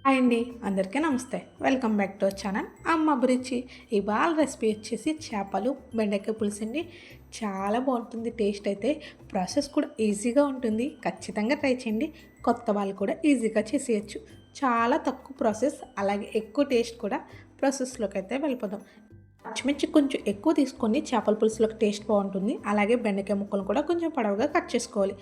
Hi అండి, అందరికీ నమస్తే. Welcome back to our channel అమ్మ అభిరుచి. ఇవాళ రెసిపీ వచ్చేసి చేపలు బెండకాయ పులుసు అండి. చాలా బాగుంటుంది టేస్ట్ అయితే. ప్రాసెస్ కూడా ఈజీగా ఉంటుంది. ఖచ్చితంగా ట్రై చేయండి. కొత్త వాళ్ళు కూడా ఈజీగా చేసేయచ్చు. చాలా తక్కువ ప్రాసెస్, అలాగే ఎక్కువ టేస్ట్ కూడా. ప్రాసెస్లోకి అయితే వెళ్ళిపోదాం. పచ్చిమిర్చి కొంచెం ఎక్కువ తీసుకొని చేపల పులుసులోకి టేస్ట్ బాగుంటుంది. అలాగే బెండకాయ ముక్కలు కూడా కొంచెం పొడవుగా కట్ చేసుకోవాలి.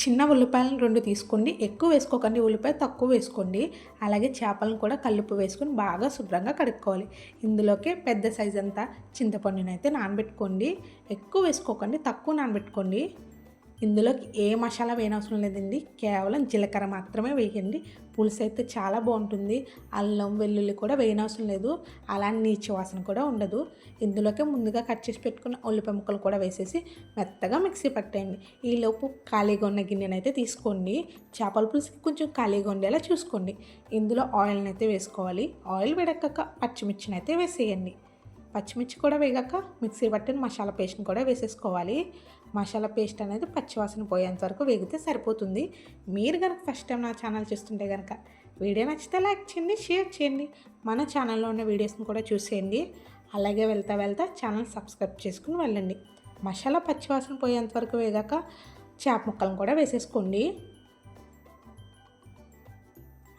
చిన్న ఉల్లిపాయలను 2 తీసుకోండి. ఎక్కువ వేసుకోకండి, ఉల్లిపాయ తక్కువ వేసుకోండి. అలాగే చేపలను కూడా కల్లుప్పు వేసుకొని బాగా శుభ్రంగా కడుక్కోవాలి. ఇందులోకి పెద్ద సైజ్ అంతా చింతపండునైతే నానబెట్టుకోండి. ఎక్కువ వేసుకోకండి, తక్కువ నానబెట్టుకోండి. ఇందులోకి ఏ మసాలా వేయనవసరం లేదండి, కేవలం జీలకర్ర మాత్రమే వేయండి. పులుసు అయితే చాలా బాగుంటుంది. అల్లం వెల్లుల్లి కూడా వేయనవసరం లేదు, అలా నీచు వాసన కూడా ఉండదు. ఇందులోకి ముందుగా కట్ చేసి పెట్టుకున్న ఉల్లిపాయ ముక్కలు కూడా వేసేసి మెత్తగా మిక్సీ పట్టేయండి. ఈలోపు ఖాళీగా ఉన్న గిన్నెనైతే తీసుకోండి. చేపల పులుసుకి కొంచెం ఖాళీగా ఉండేలా చూసుకోండి. ఇందులో ఆయిల్ని అయితే వేసుకోవాలి. ఆయిల్ వేడెక్కాక పచ్చిమిర్చిని అయితే వేసేయండి. పచ్చిమిర్చి కూడా వేగాక మిక్సీ పట్టిన మసాలా పేస్ట్ని కూడా వేసేసుకోవాలి. మసాలా పేస్ట్ అనేది పచ్చివాసన పోయేంత వరకు వేగితే సరిపోతుంది. మీరు కనుక ఫస్ట్ టైం నా ఛానల్ చూస్తుంటే కనుక వీడియో నచ్చితే లైక్ చేయండి, షేర్ చేయండి. మన ఛానల్లో ఉన్న వీడియోస్ని కూడా చూసేయండి. అలాగే వెళ్తా ఛానల్ సబ్స్క్రైబ్ చేసుకుని వెళ్ళండి. మసాలా పచ్చివాసన పోయేంత వరకు వేగాక చేప ముక్కలను కూడా వేసేసుకోండి.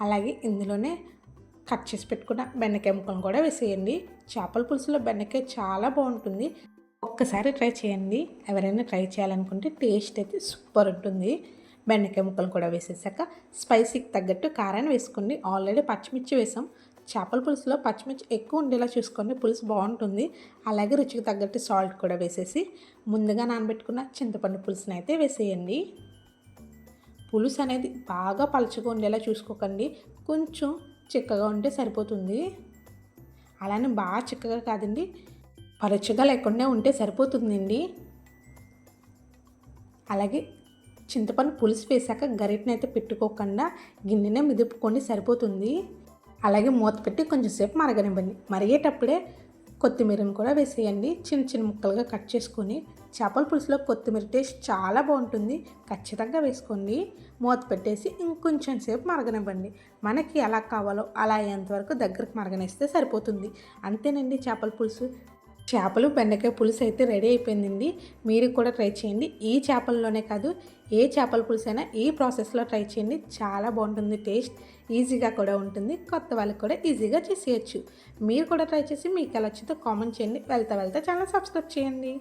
అలాగే ఇందులోనే కట్ చేసి పెట్టుకున్న బెండకాయ ముక్కలను కూడా వేసేయండి. చేపల పులుసులో బెండకాయ చాలా బాగుంటుంది. ఒక్కసారి ట్రై చేయండి. ఎవరైనా ట్రై చేయాలనుకుంటే టేస్ట్ అయితే సూపర్ ఉంటుంది. బెండకాయ ముక్కలు కూడా వేసేసాక స్పైసీకి తగ్గట్టు కారాన్ని వేసుకోండి. ఆల్రెడీ పచ్చిమిర్చి వేసాం. చేపల పులుసులో పచ్చిమిర్చి ఎక్కువ ఉండేలా చూసుకోండి, పులుసు బాగుంటుంది. అలాగే రుచికి తగ్గట్టు సాల్ట్ కూడా వేసేసి ముందుగా నానబెట్టుకున్న చింతపండు పులుసుని అయితే వేసేయండి. పులుసు అనేది బాగా పలుచగా ఉండేలా చూసుకోకండి, కొంచెం చిక్కగా ఉంటే సరిపోతుంది. అలానే బాగా చిక్కగా కాదండి, పలుచగా లేకుండా ఉంటే సరిపోతుందండి. అలాగే చింతపండు పులుసు వేసాక గరిటెని అయితే పెట్టుకోకుండా గిన్నెనే మిదుపుకొని సరిపోతుంది. అలాగే మూత పెట్టి కొంచెంసేపు మరగనివ్వండి. మరిగేటప్పుడే కొత్తిమీరను కూడా వేసేయండి. చిన్న చిన్న ముక్కలుగా కట్ చేసుకొని. చేపల పులుసులో కొత్తిమీర టేస్ట్ చాలా బాగుంటుంది, ఖచ్చితంగా వేసుకోండి. మూత పెట్టేసి ఇంకొంచెం సేపు మరగనివ్వండి. మనకి ఎలా కావాలో అలా అయ్యేంతవరకు దగ్గరకు మరగనిస్తే సరిపోతుంది. అంతేనండి, చేపల పులుసు. చేపలు బెండకాయ పులుసు అయితే రెడీ అయిపోయిందండి. మీరు కూడా ట్రై చేయండి. ఈ చేపల్లోనే కాదు, ఏ చేపల పులుసు అయినా ఈ ప్రాసెస్లో ట్రై చేయండి. చాలా బాగుంటుంది టేస్ట్. ఈజీగా కూడా ఉంటుంది. కొత్త వాళ్ళకి కూడా ఈజీగా చేసేయచ్చు. మీరు కూడా ట్రై చేసి మీకు ఎలా వచ్చిందో కామెంట్ చేయండి. వెళ్తా ఛానల్ సబ్స్క్రైబ్ చేయండి.